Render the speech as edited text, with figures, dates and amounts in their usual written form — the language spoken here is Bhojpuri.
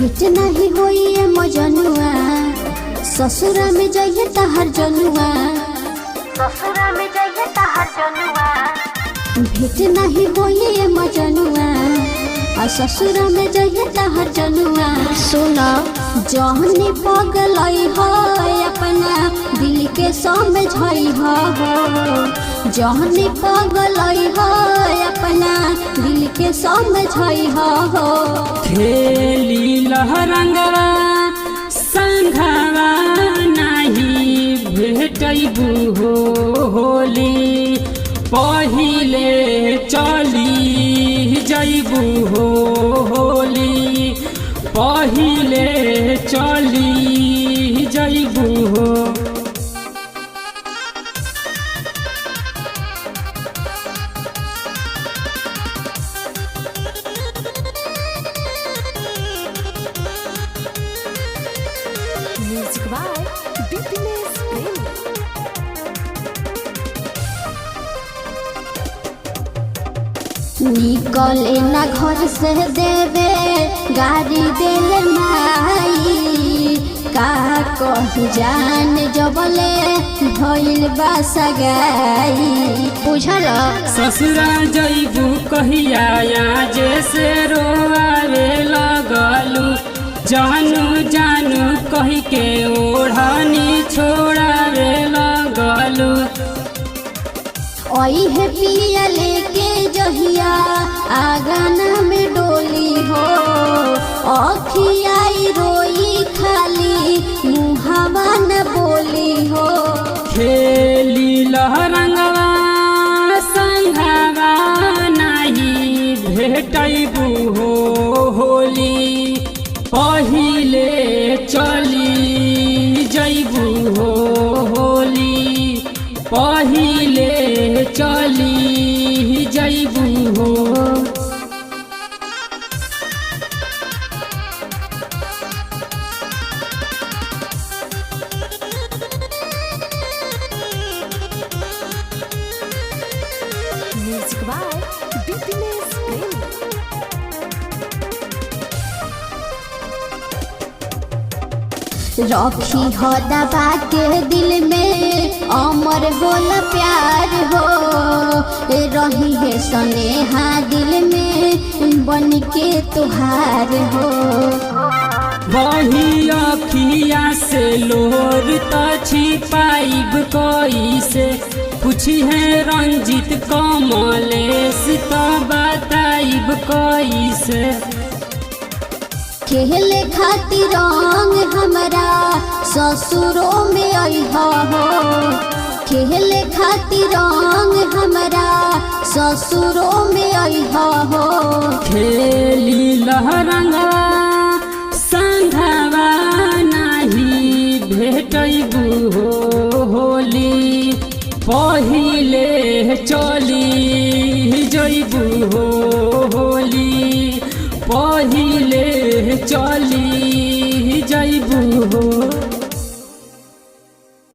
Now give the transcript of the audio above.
भेट नहीं होई मजनुआ ससुरा में जाइए तहर जनुआ ससुरा में जाइए तहर जनुआ भेट नहीं होई मजनुआ आ ससुरा में जाइए तहर जनुआ सुना जहनी पगलई हो अपना दिल के समझई हो जहनी पगलई हो अपना दिल के समझई हो खेली लहरंगवा संघवा नहीं भेटैबू हो होली पहिले चली जैबू हो होली पहिले चली जैबू हो। Music by Bipiness Premi. निकले ना घर से देवे गाड़ी देले माई का कही जान जबले भइल बा सगाई बुझल ससुरा जैबू कहिया जैसे रोआवे लगलू जानू जानू कही के ओढ़नी छोड़ावे लगलू ओई है पिया लेके जहिया आगाना में डोली हो अखियाई रोई खाली मुहावा न बोली हो खेली लहरंगवा संघवा नहीं भेटैबू हो होली पहिले चली जैबू हो होली पहिले चली जैबू हो। Music by Bipiness Premi. रखी हो दबा के दिल में अमर होला प्यार हो रही है स्नेहा दिल में बन के तुहार हो वही अखिया से लोर तो छिपाइब कोई से पूछी है रंजित कमलेश तो बताइब कोई से खेले खातिर रंग हमारा ससुरों में अइहा हो खेले खातिर रंग हमारा ससुरों में अइहा हो खेली लहरंगवा संघवा नहीं भेटैबू हो होली पहिले चली जैबू हो होली पहिले चली